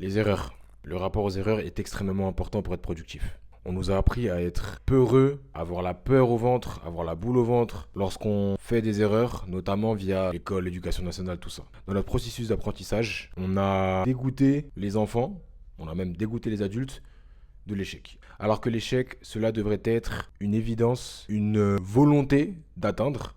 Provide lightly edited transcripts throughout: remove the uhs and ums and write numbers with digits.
Les erreurs. Le rapport aux erreurs est extrêmement important pour être productif. On nous a appris à être peureux, à avoir la peur au ventre, à avoir la boule au ventre lorsqu'on fait des erreurs, notamment via l'école, l'éducation nationale, tout ça. Dans notre processus d'apprentissage, on a dégoûté les enfants, on a même dégoûté les adultes de l'échec. Alors que l'échec, cela devrait être une évidence, une volonté d'atteindre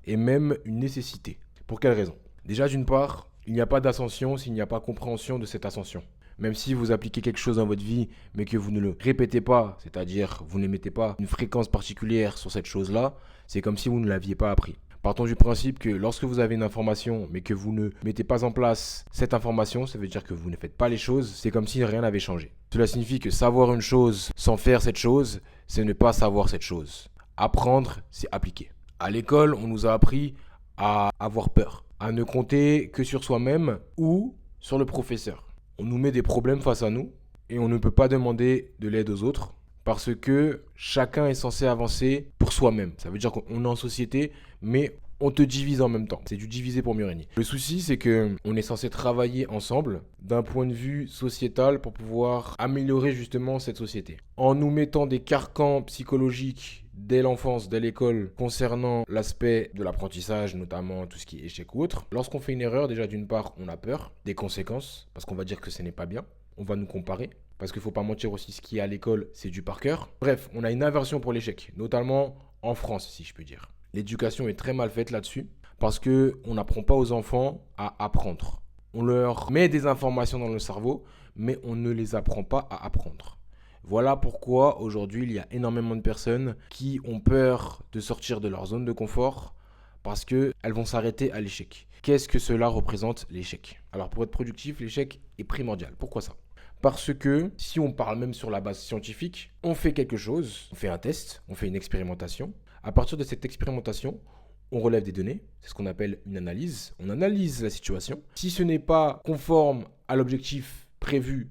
et même une nécessité. Pour quelle raison? Déjà, d'une part, il n'y a pas d'ascension s'il n'y a pas compréhension de cette ascension. Même si vous appliquez quelque chose dans votre vie, mais que vous ne le répétez pas, c'est-à-dire vous ne mettez pas une fréquence particulière sur cette chose-là, c'est comme si vous ne l'aviez pas appris. Partons du principe que lorsque vous avez une information, mais que vous ne mettez pas en place cette information, ça veut dire que vous ne faites pas les choses, c'est comme si rien n'avait changé. Cela signifie que savoir une chose sans faire cette chose, c'est ne pas savoir cette chose. Apprendre, c'est appliquer. À l'école, on nous a appris à avoir peur, à ne compter que sur soi-même ou sur le professeur. On nous met des problèmes face à nous et on ne peut pas demander de l'aide aux autres parce que chacun est censé avancer pour soi-même. Ça veut dire qu'on est en société, mais on te divise en même temps. C'est du diviser pour mieux régner. Le souci, c'est que on est censé travailler ensemble d'un point de vue sociétal pour pouvoir améliorer justement cette société. En nous mettant des carcans psychologiques dès l'enfance, dès l'école, concernant l'aspect de l'apprentissage, notamment tout ce qui est échec ou autre. Lorsqu'on fait une erreur, déjà d'une part, on a peur des conséquences, parce qu'on va dire que ce n'est pas bien. On va nous comparer, parce qu'il ne faut pas mentir aussi, ce qui est à l'école, c'est du par cœur. Bref, on a une aversion pour l'échec, notamment en France, si je peux dire. L'éducation est très mal faite là-dessus, parce qu'on n'apprend pas aux enfants à apprendre. On leur met des informations dans le cerveau, mais on ne les apprend pas à apprendre. Voilà pourquoi aujourd'hui il y a énormément de personnes qui ont peur de sortir de leur zone de confort parce qu'elles vont s'arrêter à l'échec. Qu'est-ce que cela représente l'échec? Alors pour être productif, l'échec est primordial. Pourquoi ça? Parce que si on parle même sur la base scientifique, on fait quelque chose, on fait un test, on fait une expérimentation. À partir de cette expérimentation, on relève des données, c'est ce qu'on appelle une analyse. On analyse la situation. Si ce n'est pas conforme à l'objectif prévu,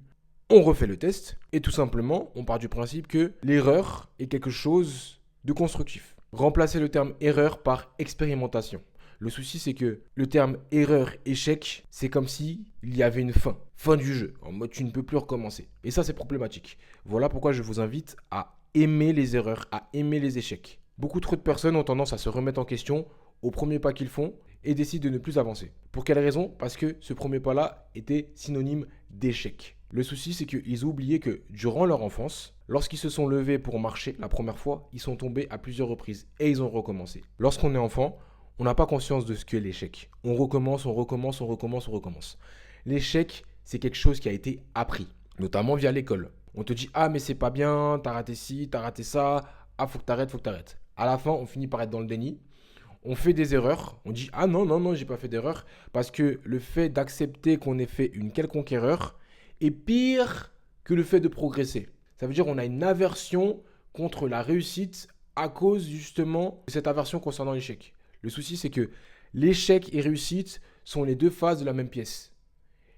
on refait le test et tout simplement, on part du principe que l'erreur est quelque chose de constructif. Remplacer le terme erreur par expérimentation. Le souci, c'est que le terme erreur, échec, c'est comme si il y avait une fin du jeu, en mode tu ne peux plus recommencer. Et ça, c'est problématique. Voilà pourquoi je vous invite à aimer les erreurs, à aimer les échecs. Beaucoup trop de personnes ont tendance à se remettre en question au premier pas qu'ils font et décident de ne plus avancer. Pour quelle raison? Parce que ce premier pas-là était synonyme d'échec. Le souci, c'est qu'ils ont oublié que durant leur enfance, lorsqu'ils se sont levés pour marcher la première fois, ils sont tombés à plusieurs reprises et ils ont recommencé. Lorsqu'on est enfant, on n'a pas conscience de ce qu'est l'échec. On recommence, on recommence, on recommence, on recommence. L'échec, c'est quelque chose qui a été appris, notamment via l'école. On te dit, ah mais c'est pas bien, t'as raté ci, t'as raté ça, ah faut que t'arrêtes, faut que t'arrêtes. À la fin, on finit par être dans le déni. On fait des erreurs, on dit, ah non, non, non, j'ai pas fait d'erreur, parce que le fait d'accepter qu'on ait fait une quelconque erreur, est pire que le fait de progresser. Ça veut dire qu'on a une aversion contre la réussite à cause justement de cette aversion concernant l'échec. Le souci, c'est que l'échec et réussite sont les deux faces de la même pièce.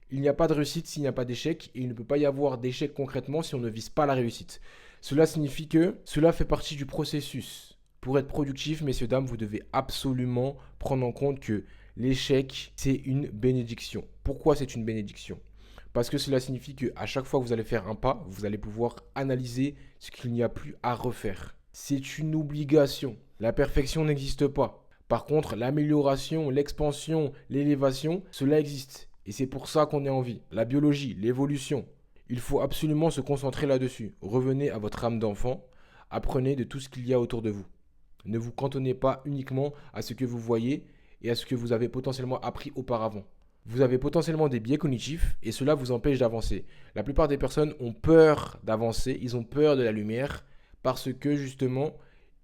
Il n'y a pas de réussite s'il n'y a pas d'échec et il ne peut pas y avoir d'échec concrètement si on ne vise pas la réussite. Cela signifie que cela fait partie du processus. Pour être productif, messieurs, dames, vous devez absolument prendre en compte que l'échec, c'est une bénédiction. Pourquoi c'est une bénédiction? Parce que cela signifie qu'à chaque fois que vous allez faire un pas, vous allez pouvoir analyser ce qu'il n'y a plus à refaire. C'est une obligation. La perfection n'existe pas. Par contre, l'amélioration, l'expansion, l'élévation, cela existe. Et c'est pour ça qu'on est en vie. La biologie, l'évolution. Il faut absolument se concentrer là-dessus. Revenez à votre âme d'enfant. Apprenez de tout ce qu'il y a autour de vous. Ne vous cantonnez pas uniquement à ce que vous voyez et à ce que vous avez potentiellement appris auparavant. Vous avez potentiellement des biais cognitifs et cela vous empêche d'avancer. La plupart des personnes ont peur d'avancer, ils ont peur de la lumière parce que justement,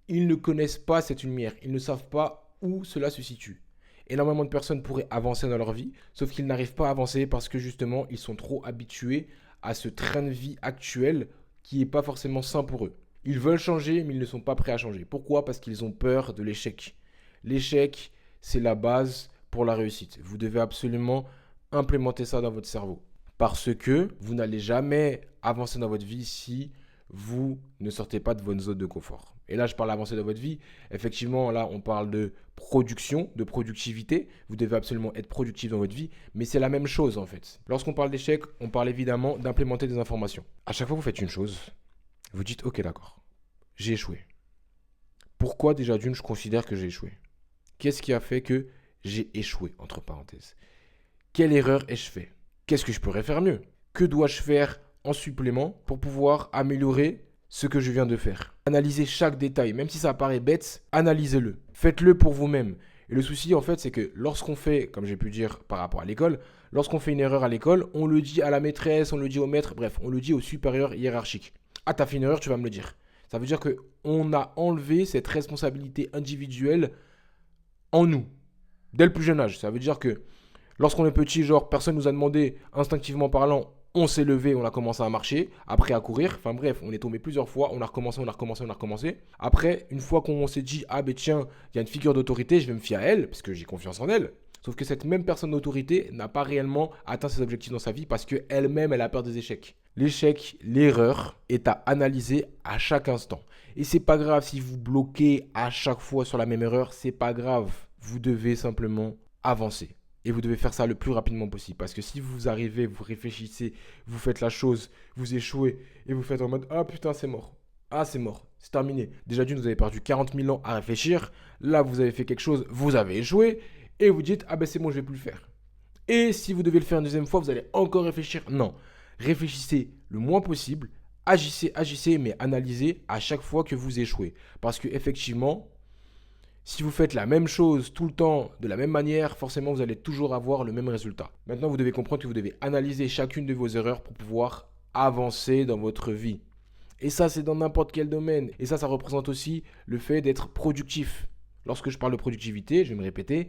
ils ne connaissent pas cette lumière, ils ne savent pas où cela se situe. Énormément de personnes pourraient avancer dans leur vie, sauf qu'ils n'arrivent pas à avancer parce que justement, ils sont trop habitués à ce train de vie actuel qui n'est pas forcément sain pour eux. Ils veulent changer, mais ils ne sont pas prêts à changer. Pourquoi? Parce qu'ils ont peur de l'échec. L'échec, c'est la base pour la réussite. Vous devez absolument implémenter ça dans votre cerveau. Parce que vous n'allez jamais avancer dans votre vie si vous ne sortez pas de votre zone de confort. Et là, je parle d'avancée dans votre vie. Effectivement, là, on parle de production, de productivité. Vous devez absolument être productif dans votre vie, mais c'est la même chose en fait. Lorsqu'on parle d'échec, on parle évidemment d'implémenter des informations. À chaque fois que vous faites une chose, vous dites, ok, d'accord, j'ai échoué. Pourquoi déjà d'une, je considère que j'ai échoué? Qu'est-ce qui a fait que j'ai échoué, entre parenthèses? Quelle erreur ai-je fait? Qu'est-ce que je pourrais faire mieux? Que dois-je faire en supplément pour pouvoir améliorer ce que je viens de faire? Analysez chaque détail, même si ça paraît bête, analysez-le. Faites-le pour vous-même. Et le souci, en fait, c'est que lorsqu'on fait, comme j'ai pu dire par rapport à l'école, lorsqu'on fait une erreur à l'école, on le dit à la maîtresse, on le dit au maître, bref, on le dit au supérieur hiérarchique. Ah, t'as fait une erreur, tu vas me le dire. Ça veut dire qu'on a enlevé cette responsabilité individuelle en nous, dès le plus jeune âge. Ça veut dire que lorsqu'on est petit, genre, personne nous a demandé, instinctivement parlant, on s'est levé, on a commencé à marcher, après à courir. Enfin bref, on est tombé plusieurs fois, on a recommencé. Après, une fois qu'on s'est dit, ah ben tiens, il y a une figure d'autorité, je vais me fier à elle, parce que j'ai confiance en elle. Sauf que cette même personne d'autorité n'a pas réellement atteint ses objectifs dans sa vie parce qu'elle-même, elle a peur des échecs. L'échec, l'erreur est à analyser à chaque instant. Et c'est pas grave si vous bloquez à chaque fois sur la même erreur, c'est pas grave. Vous devez simplement avancer. Et vous devez faire ça le plus rapidement possible. Parce que si vous arrivez, vous réfléchissez, vous faites la chose, vous échouez et vous faites en mode ah putain, c'est mort. Ah, c'est mort. C'est terminé. Déjà d'une, vous avez perdu 40 000 ans à réfléchir. Là, vous avez fait quelque chose, vous avez échoué. Et vous dites ah ben c'est bon, je vais plus le faire. Et si vous devez le faire une deuxième fois, vous allez encore réfléchir. Non. Réfléchissez le moins possible. Agissez, mais analysez à chaque fois que vous échouez. Parce que effectivement, si vous faites la même chose tout le temps, de la même manière, forcément, vous allez toujours avoir le même résultat. Maintenant, vous devez comprendre que vous devez analyser chacune de vos erreurs pour pouvoir avancer dans votre vie. Et ça, c'est dans n'importe quel domaine. Et ça représente aussi le fait d'être productif. Lorsque je parle de productivité, je vais me répéter,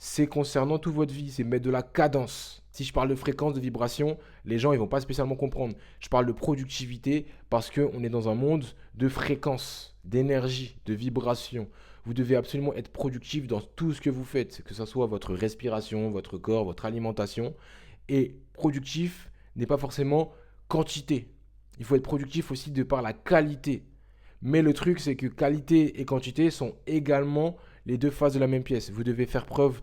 c'est concernant toute votre vie, c'est mettre de la cadence. Si je parle de fréquence, de vibration, les gens ne vont pas spécialement comprendre. Je parle de productivité parce qu'on est dans un monde de fréquence, d'énergie, de vibration. Vous devez absolument être productif dans tout ce que vous faites, que ce soit votre respiration, votre corps, votre alimentation. Et productif n'est pas forcément quantité. Il faut être productif aussi de par la qualité. Mais le truc, c'est que qualité et quantité sont également les deux faces de la même pièce. Vous devez faire preuve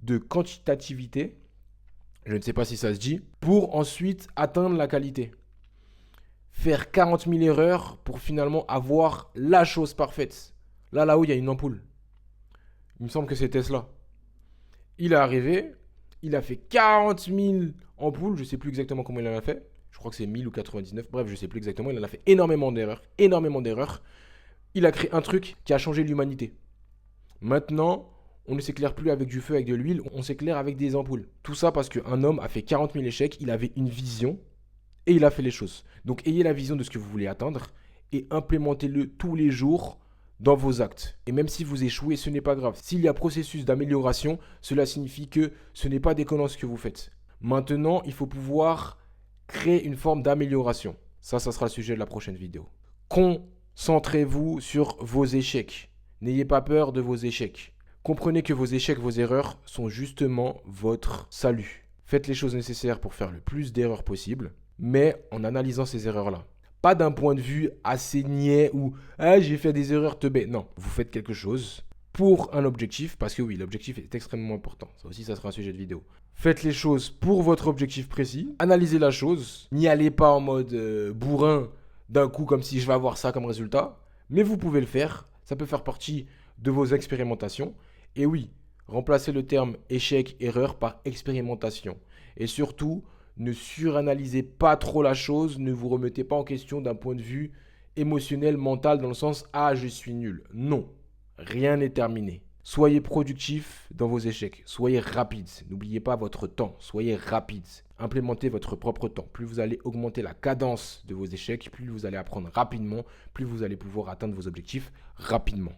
de quantitativité, je ne sais pas si ça se dit, pour ensuite atteindre la qualité. Faire 40 000 erreurs pour finalement avoir la chose parfaite. Là où il y a une ampoule. Il me semble que c'est Tesla. Il est arrivé, il a fait 40 000 ampoules, je ne sais plus exactement comment il en a fait. Je crois que c'est 1000 ou 99, bref, je ne sais plus exactement. Il en a fait énormément d'erreurs. Il a créé un truc qui a changé l'humanité. Maintenant, on ne s'éclaire plus avec du feu, avec de l'huile, on s'éclaire avec des ampoules. Tout ça parce qu'un homme a fait 40 000 échecs, il avait une vision et il a fait les choses. Donc ayez la vision de ce que vous voulez atteindre et implémentez-le tous les jours dans vos actes. Et même si vous échouez, ce n'est pas grave. S'il y a processus d'amélioration, cela signifie que ce n'est pas déconnant ce que vous faites. Maintenant, il faut pouvoir créer une forme d'amélioration. Ça sera le sujet de la prochaine vidéo. Concentrez-vous sur vos échecs. N'ayez pas peur de vos échecs. Comprenez que vos échecs, vos erreurs sont justement votre salut. Faites les choses nécessaires pour faire le plus d'erreurs possible, mais en analysant ces erreurs-là. Pas d'un point de vue assez niais ou « Ah, j'ai fait des erreurs, teubé ». Non, vous faites quelque chose pour un objectif, parce que oui, l'objectif est extrêmement important. Ça aussi, ça sera un sujet de vidéo. Faites les choses pour votre objectif précis. Analysez la chose. N'y allez pas en mode bourrin d'un coup comme si je vais avoir ça comme résultat. Mais vous pouvez le faire. Ça peut faire partie de vos expérimentations. Et oui, remplacez le terme échec, erreur par expérimentation. Et surtout, ne suranalysez pas trop la chose. Ne vous remettez pas en question d'un point de vue émotionnel, mental, dans le sens « Ah, je suis nul ». Non, rien n'est terminé. Soyez productif dans vos échecs. Soyez rapide. N'oubliez pas votre temps. Soyez rapide. Implémentez votre propre temps. Plus vous allez augmenter la cadence de vos échecs, plus vous allez apprendre rapidement, plus vous allez pouvoir atteindre vos objectifs rapidement.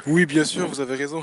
Oui, bien sûr, vous avez raison.